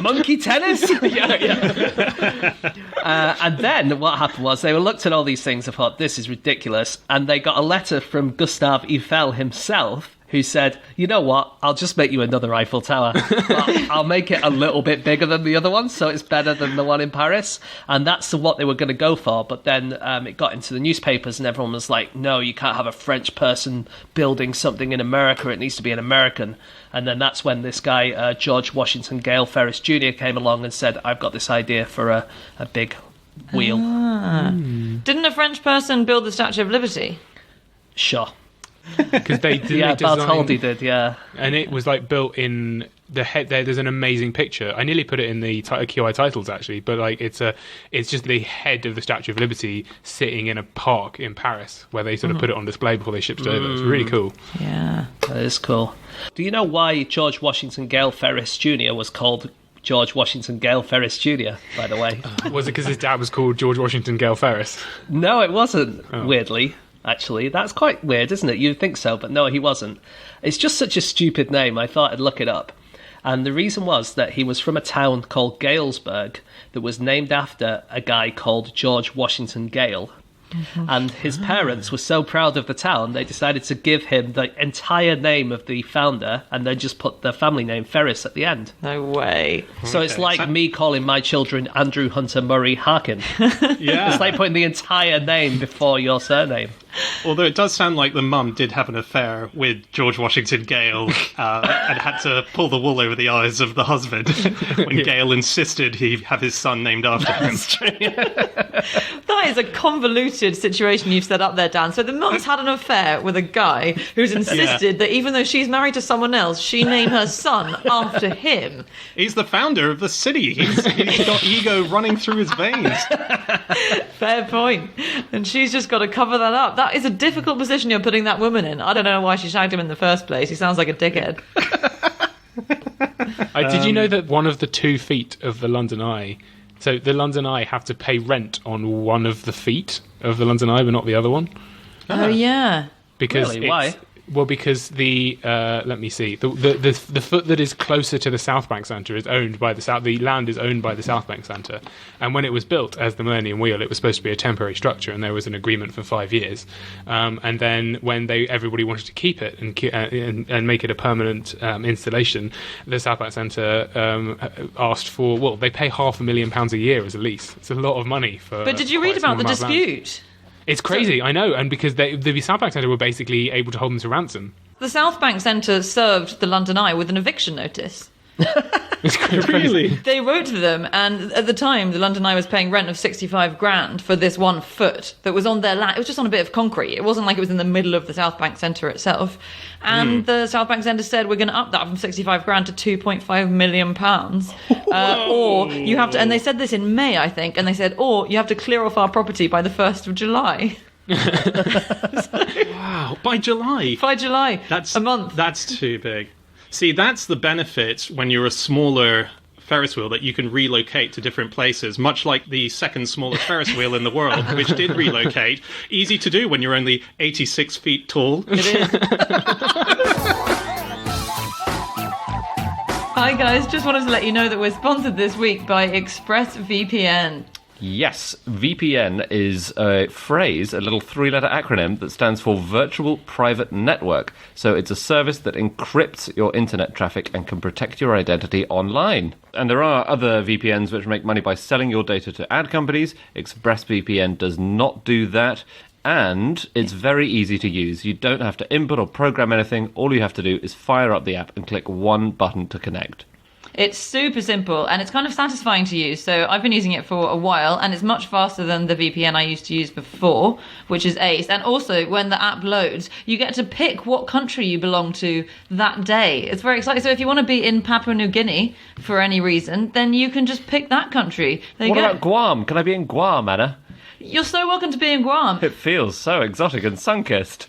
Speaker 4: Monkey tennis? Yeah. And then what happened was they looked at all these things and thought, this is ridiculous. And they got a letter from Gustave Eiffel himself, who said, you know what, I'll just make you another Eiffel Tower. But I'll make it a little bit bigger than the other one, so it's better than the one in Paris. And that's what they were going to go for. But then it got into the newspapers and everyone was like, no, you can't have a French person building something in America. It needs to be an American. And then that's when this guy, George Washington Gale Ferris Jr., came along and said, I've got this idea for a big wheel.
Speaker 3: Didn't a French person build the Statue of Liberty?
Speaker 4: Sure.
Speaker 5: Because they designed,
Speaker 4: Bartholdi did, yeah.
Speaker 5: And it was like built in the head. There's an amazing picture. I nearly put it in the QI titles actually, but like it's just the head of the Statue of Liberty sitting in a park in Paris where they sort of put it on display before they shipped it over. It's really cool.
Speaker 3: Yeah,
Speaker 4: that is cool. Do you know why George Washington Gale Ferris Jr. was called George Washington Gale Ferris Jr., by the way?
Speaker 5: Was it because his dad was called George Washington Gale Ferris?
Speaker 4: No, it wasn't, weirdly. Actually, that's quite weird, isn't it? You'd think so, but no, he wasn't. It's just such a stupid name, I thought I'd look it up. And the reason was that he was from a town called Galesburg that was named after a guy called George Washington Gale. And his parents were so proud of the town, they decided to give him the entire name of the founder and then just put the family name Ferris at the end.
Speaker 3: No way.
Speaker 4: So it's like me calling my children Andrew Hunter Murray Harkin.
Speaker 1: Yeah.
Speaker 4: It's like putting the entire name before your surname.
Speaker 1: Although it does sound like the mum did have an affair with George Washington Gale and had to pull the wool over the eyes of the husband when Gale insisted he have his son named after him.
Speaker 3: That is a convoluted situation you've set up there, Dan. So the mum's had an affair with a guy who's insisted that even though she's married to someone else, she name her son after him.
Speaker 1: He's the founder of the city. He's got ego running through his veins.
Speaker 3: Fair point. And she's just got to cover that up. That is a difficult position you're putting that woman in. I don't know why she shagged him in the first place. He sounds like a dickhead.
Speaker 5: Did you know that one of the 2 feet of the London Eye, so the London Eye have to pay rent on one of the feet of the London Eye, but not the other one?
Speaker 3: Oh, yeah.
Speaker 5: Because
Speaker 4: really? Why?
Speaker 5: Well, because the let me see, the foot that is closer to the South Bank Centre is owned by the land is owned by the South Bank Centre, and when it was built as the Millennium Wheel, it was supposed to be a temporary structure, and there was an agreement for 5 years, and then when everybody wanted to keep it and make it a permanent installation, the South Bank Centre asked for, well, they pay £500,000 a year as a lease. It's a lot of money for.
Speaker 3: But did you read about the dispute?
Speaker 5: It's crazy, I know, and because the South Bank Centre were basically able to hold them to ransom.
Speaker 3: The South Bank Centre served the London Eye with an eviction notice.
Speaker 5: It's crazy.
Speaker 3: They wrote to them, and at the time, the London Eye was paying rent of $65,000 for this 1 foot that was on their land. It was just on a bit of concrete. It wasn't like it was in the middle of the South Bank Centre itself. And the South Bank Centre said, we're going to up that from $65,000 to £2.5 million. Or you have to, and they said this in May, I think, and they said, or you have to clear off our property by the 1st of July.
Speaker 1: Wow, by July?
Speaker 3: By July.
Speaker 1: That's
Speaker 3: a month.
Speaker 1: That's too big. See, that's the benefit when you're a smaller Ferris wheel, that you can relocate to different places, much like the second smallest Ferris wheel in the world, which did relocate. Easy to do when you're only 86 feet tall.
Speaker 3: It is. Hi guys, just wanted to let you know that we're sponsored this week by ExpressVPN.
Speaker 6: Yes, VPN is a phrase, a little three-letter acronym that stands for Virtual Private Network. So it's a service that encrypts your internet traffic and can protect your identity online. And there are other VPNs which make money by selling your data to ad companies. ExpressVPN does not do that. And it's very easy to use. You don't have to input or program anything. All you have to do is fire up the app and click one button to connect.
Speaker 3: It's super simple and it's kind of satisfying to use. So I've been using it for a while and it's much faster than the VPN I used to use before, which is Ace. And also when the app loads, you get to pick what country you belong to that day. It's very exciting. So if you want to be in Papua New Guinea for any reason, then you can just pick that country.
Speaker 6: What about Guam? Can I be in Guam, Anna?
Speaker 3: You're so welcome to be in Guam.
Speaker 6: It feels so exotic and sun-kissed.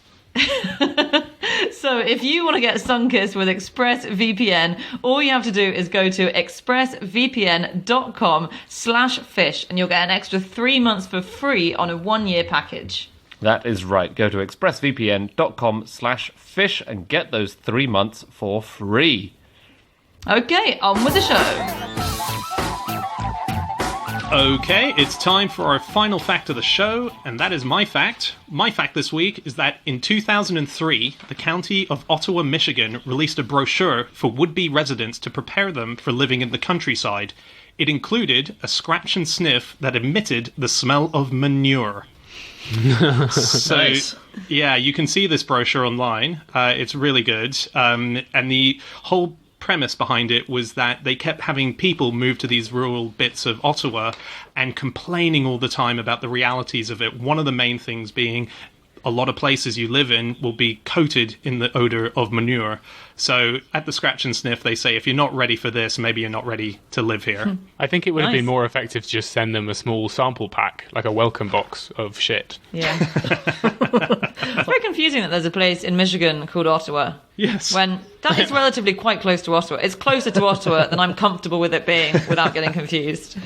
Speaker 3: So if you want to get sun-kissed with ExpressVPN, all you have to do is go to expressvpn.com/fish and you'll get an extra 3 months for free on a 1-year package.
Speaker 6: That is right. Go to expressvpn.com/fish and get those 3 months for free.
Speaker 3: Okay, on with the show.
Speaker 1: Okay, it's time for our final fact of the show, and that is my fact. My fact this week is that in 2003, the county of Ottawa, Michigan, released a brochure for would-be residents to prepare them for living in the countryside. It included a scratch and sniff that emitted the smell of manure. So, nice. Yeah, you can see this brochure online. It's really good. And the whole premise behind it was that they kept having people move to these rural bits of Ottawa and complaining all the time about the realities of it. One of the main things being a lot of places you live in will be coated in the odor of manure. So at the scratch and sniff, they say, if you're not ready for this, maybe you're not ready to live here.
Speaker 5: I think it would have been more effective to just send them a small sample pack, like a welcome box of shit.
Speaker 3: Yeah. It's very confusing that there's a place in Michigan called Ottawa.
Speaker 1: Yes.
Speaker 3: When that is relatively quite close to Ottawa. It's closer to Ottawa than I'm comfortable with it being without getting confused.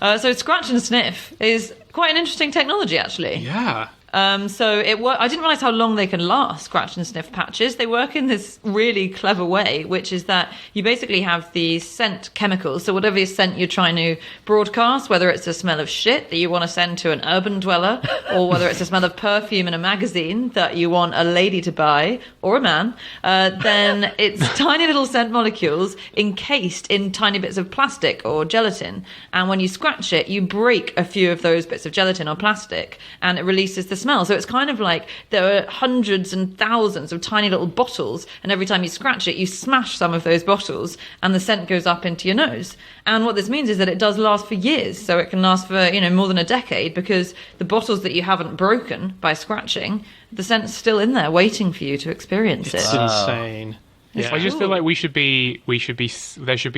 Speaker 3: So scratch and sniff is quite an interesting technology, actually.
Speaker 1: Yeah.
Speaker 3: So I didn't realise how long they can last, scratch and sniff patches. They work in this really clever way, which is that you basically have these scent chemicals. So whatever scent you're trying to broadcast, whether it's a smell of shit that you want to send to an urban dweller, or whether it's a smell of perfume in a magazine that you want a lady to buy, or a man, then it's tiny little scent molecules encased in tiny bits of plastic or gelatin. And when you scratch it, you break a few of those bits of gelatin or plastic, and it releases the smell. So it's kind of like there are hundreds and thousands of tiny little bottles, and every time you scratch it, you smash some of those bottles and the scent goes up into your nose. And what this means is that it does last for years. So it can last for, more than a decade, because the bottles that you haven't broken by scratching, the scent's still in there waiting for you to experience
Speaker 1: It's insane. Yeah.
Speaker 5: I just feel like there should be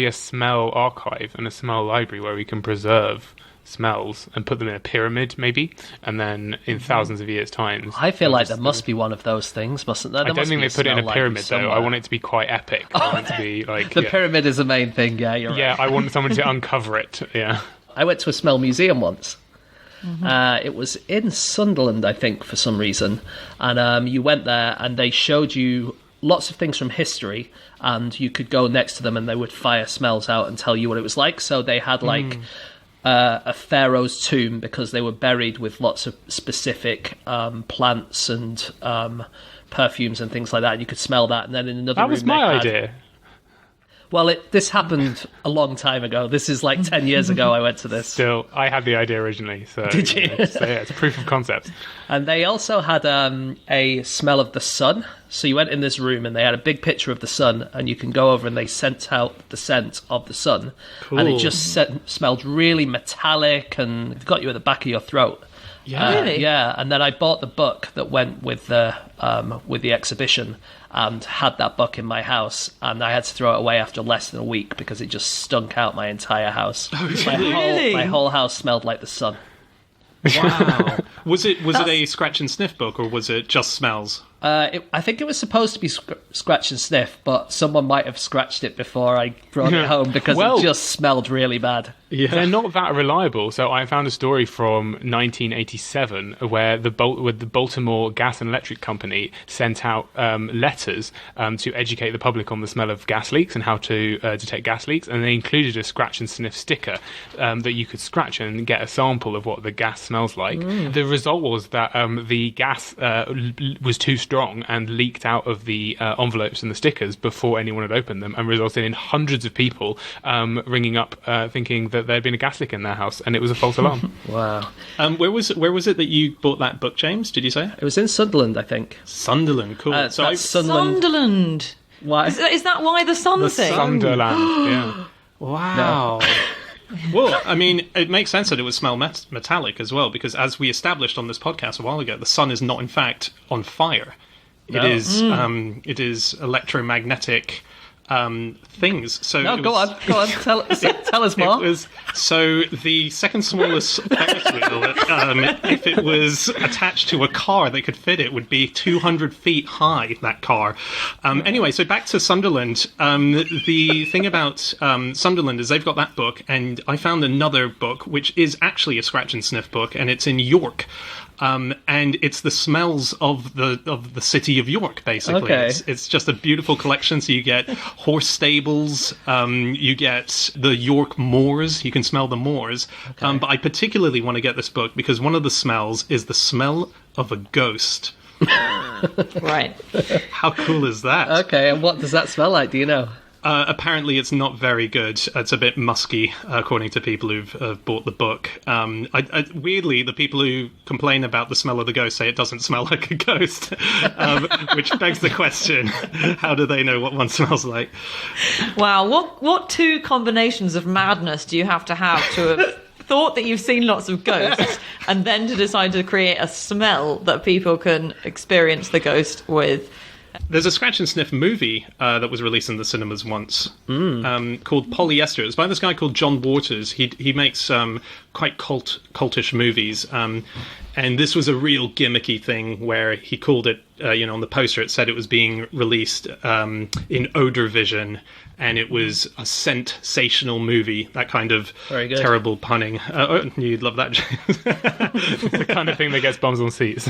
Speaker 5: a smell archive and a smell library where we can preserve smells and put them in a pyramid, maybe, and then in thousands of years' time.
Speaker 4: I feel like there must be one of those things, mustn't there?
Speaker 5: I don't think they put it in a pyramid, though. I want it to be quite epic. I want it to be like
Speaker 4: the pyramid is the main thing. Yeah, you're right.
Speaker 5: Yeah, I want someone to uncover it. Yeah,
Speaker 4: I went to a smell museum once. It was in Sunderland, I think, for some reason, and you went there and they showed you lots of things from history, and you could go next to them and they would fire smells out and tell you what it was like. So they had like a pharaoh's tomb, because they were buried with lots of specific plants and perfumes and things like that, and you could smell that. And then in another room,
Speaker 5: that was my idea.
Speaker 4: Well, this happened a long time ago. This is like 10 years ago I went to this.
Speaker 5: Still, I had the idea originally. So,
Speaker 4: did you?
Speaker 5: So yeah, it's proof of concept.
Speaker 4: And they also had a smell of the sun. So you went in this room and they had a big picture of the sun, and you can go over and they sent out the scent of the sun. Cool. And it just smelled really metallic and got you at the back of your throat.
Speaker 3: Yeah, really?
Speaker 4: Yeah, and then I bought the book that went with the exhibition, and had that book in my house, and I had to throw it away after less than a week because it just stunk out my entire house.
Speaker 1: Oh, really?
Speaker 4: My whole house smelled like the sun.
Speaker 1: Wow. Was it a scratch and sniff book, or was it just smells?
Speaker 4: I think it was supposed to be scratch and sniff, but someone might have scratched it before I brought it home, because it just smelled really bad.
Speaker 5: They're not that reliable. So I found a story from 1987 where the Baltimore Gas and Electric Company sent out letters to educate the public on the smell of gas leaks and how to detect gas leaks, and they included a scratch and sniff sticker that you could scratch and get a sample of what the gas smells like. The result was that the gas was too strong and leaked out of the envelopes and the stickers before anyone had opened them, and resulted in hundreds of people ringing up thinking that there had been a gas leak in their house, and it was a false alarm.
Speaker 4: Wow.
Speaker 1: Where was it that you bought that book, James? Did you say?
Speaker 4: It was in Sunderland, I think.
Speaker 1: Sunderland, cool.
Speaker 3: Sunderland.
Speaker 4: Why?
Speaker 3: Is that why the sun thing?
Speaker 5: Sunderland, yeah.
Speaker 1: Wow. Well, I mean, it makes sense that it would smell metallic as well, because as we established on this podcast a while ago, the sun is not, in fact, on fire.
Speaker 4: No.
Speaker 1: It is electromagnetic things. So
Speaker 4: go on. Tell us more.
Speaker 1: So the second smallest Ferris wheel, if it was attached to a car that could fit it, would be 200 feet high, that car. Anyway, so back to Sunderland. The thing about Sunderland is they've got that book, and I found another book, which is actually a scratch and sniff book, and it's in York. And it's the smells of the city of York, basically.
Speaker 4: Okay.
Speaker 1: It's just a beautiful collection. So you get horse stables, you get the York moors. You can smell the moors.
Speaker 4: Okay.
Speaker 1: But I particularly want to get this book because one of the smells is the smell of a ghost.
Speaker 3: Right.
Speaker 1: How cool is that?
Speaker 4: Okay, and what does that smell like? Do you know?
Speaker 1: Apparently, it's not very good. It's a bit musky, according to people who've bought the book. Weirdly, the people who complain about the smell of the ghost say it doesn't smell like a ghost, which begs the question, how do they know what one smells like?
Speaker 3: Wow, what two combinations of madness do you have to have thought that you've seen lots of ghosts and then to decide to create a smell that people can experience the ghost with?
Speaker 1: There's a scratch and sniff movie that was released in the cinemas once called Polyester. It's by this guy called John Waters. He makes quite cultish movies. And this was a real gimmicky thing where he called it, on the poster it said it was being released in odor vision. And it was a sensational movie, that kind of terrible punning. You'd love that, James.
Speaker 5: It's the kind of thing that gets bums on seats.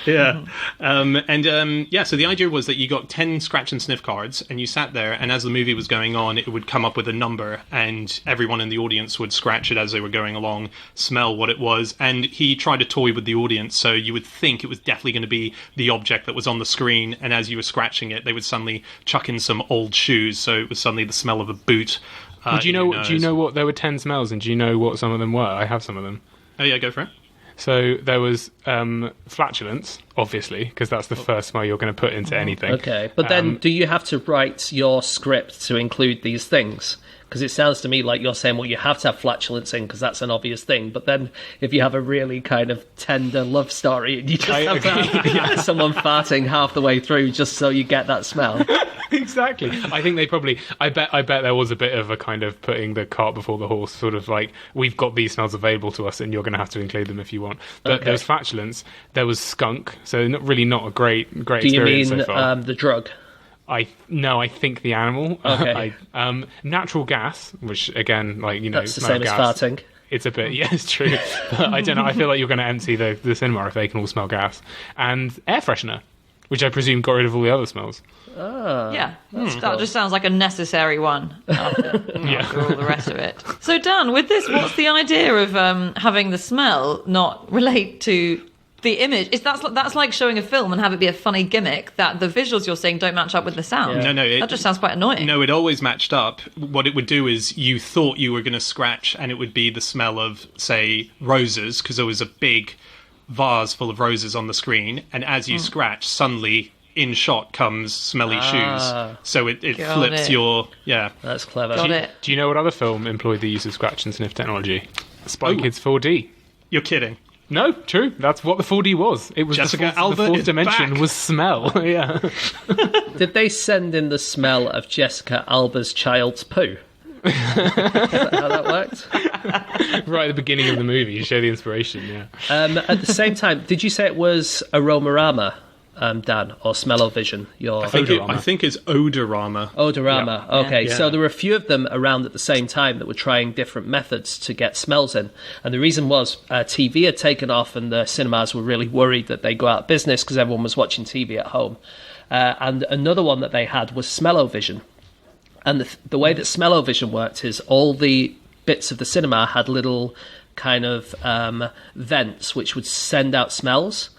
Speaker 1: Yeah. So the idea was that you got 10 scratch and sniff cards, and you sat there, and as the movie was going on, it would come up with a number, and everyone in the audience would scratch it as they were going along, smell what it was, and he tried to toy with the audience, so you would think it was definitely going to be the object that was on the screen, and as you were scratching it, they would suddenly chuck in some old shoes, so it was suddenly the smell of a boot.
Speaker 5: Do you know what there were 10 smells, and do you know what some of them were? I have some of them.
Speaker 1: Oh yeah, go for it.
Speaker 5: So there was flatulence, obviously, because that's the first smell you're going to put into anything.
Speaker 4: Okay, but then do you have to write your script to include these things? Because it sounds to me like you're saying, well, you have to have flatulence in because that's an obvious thing. But then if you have a really kind of tender love story, you just have to have someone farting half the way through just so you get that smell.
Speaker 5: Exactly. I think they probably... I bet there was a bit of a kind of putting the cart before the horse, sort of like, we've got these smells available to us and you're going to have to include them if you want. But there was flatulence, there was skunk, so not a great experience so far.
Speaker 4: Do you mean the drug?
Speaker 5: I think the animal.
Speaker 4: Okay.
Speaker 5: Natural gas, which again,
Speaker 4: that's the
Speaker 5: smell
Speaker 4: same
Speaker 5: gas.
Speaker 4: as farting.
Speaker 5: It's a bit, yeah, it's true. But I don't know. I feel like you're going to empty the cinema if they can all smell gas. And air freshener, which I presume got rid of all the other smells.
Speaker 3: Yeah, that just sounds like a necessary one after all the rest of it. So Dan, with this, what's the idea of having the smell not relate to the image? That's like showing a film and have it be a funny gimmick that the visuals you're seeing don't match up with the sound.
Speaker 1: Yeah. No,
Speaker 3: that just sounds quite annoying.
Speaker 1: No, it always matched up. What it would do is you thought you were going to scratch and it would be the smell of, say, roses, because there was a big vase full of roses on the screen, and as you scratch, suddenly in shot comes smelly shoes. So it flips your... Yeah.
Speaker 4: That's clever.
Speaker 5: Do you know what other film employed the use of scratch and sniff technology? Spy Kids 4D.
Speaker 1: You're kidding.
Speaker 5: No, true. That's what the 4D was. It was
Speaker 1: Jessica
Speaker 5: the
Speaker 1: Alba
Speaker 5: fourth
Speaker 1: is
Speaker 5: dimension
Speaker 1: back.
Speaker 5: was smell. Yeah.
Speaker 4: Did they send in the smell of Jessica Alba's child's poo? Is that how that worked?
Speaker 5: Right at the beginning of the movie, you show the inspiration, yeah.
Speaker 4: At the same time, did you say it was Aromarama? Dan, or smell-o-vision?
Speaker 1: I think it's odorama.
Speaker 4: Odorama.
Speaker 1: Yeah.
Speaker 4: Okay,
Speaker 1: Yeah.
Speaker 4: so there were a few of them around at the same time that were trying different methods to get smells in. And the reason was TV had taken off and the cinemas were really worried that they'd go out of business because everyone was watching TV at home. And another one that they had was smell-o-vision. And the way that smell-o-vision worked is all the bits of the cinema had little kind of vents which would send out smells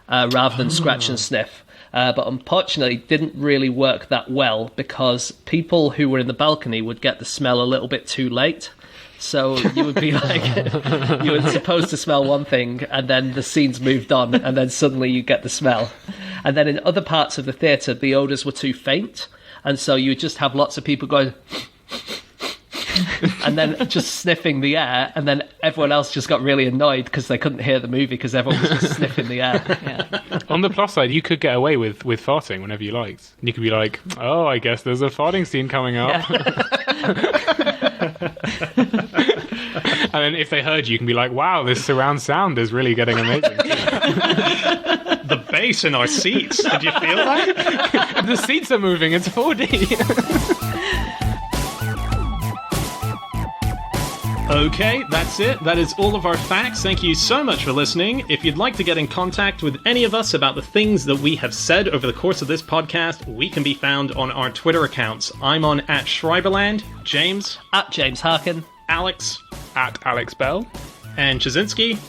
Speaker 4: rather than scratch and sniff. But unfortunately, it didn't really work that well because people who were in the balcony would get the smell a little bit too late. So you would be like, you were supposed to smell one thing, and then the scenes moved on, and then suddenly you get the smell. And then in other parts of the theatre, the odours were too faint, and so you would just have lots of people going... and then just sniffing the air, and then everyone else just got really annoyed because they couldn't hear the movie because everyone was just sniffing the air.
Speaker 3: Yeah.
Speaker 5: On the plus side, you could get away with farting whenever you liked. You could be like, oh, I guess there's a farting scene coming up. And then if they heard you, you can be like, wow, this surround sound is really getting amazing.
Speaker 1: The bass in our seats. Did you feel that?
Speaker 5: The seats are moving. It's 4D.
Speaker 1: Okay, that's it. That is all of our facts. Thank you so much for listening. If you'd like to get in contact with any of us about the things that we have said over the course of this podcast, we can be found on our Twitter accounts. I'm on @Schreiberland, James,
Speaker 4: @JamesHarkin,
Speaker 1: Alex,
Speaker 5: @AlexBell,
Speaker 1: and Chazinski.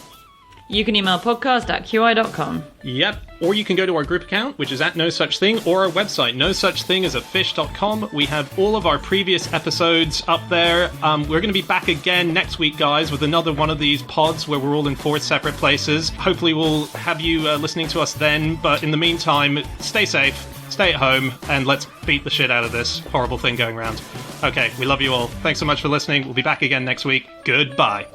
Speaker 3: You can email podcast@qi.com.
Speaker 1: Yep, or you can go to our group account, which is @NoSuchThing, or our website, nosuchthingasafish.com. We have all of our previous episodes up there. We're going to be back again next week, guys, with another one of these pods where we're all in 4 separate places. Hopefully we'll have you listening to us then, but in the meantime, stay safe, stay at home, and let's beat the shit out of this horrible thing going around. Okay, we love you all. Thanks so much for listening. We'll be back again next week. Goodbye.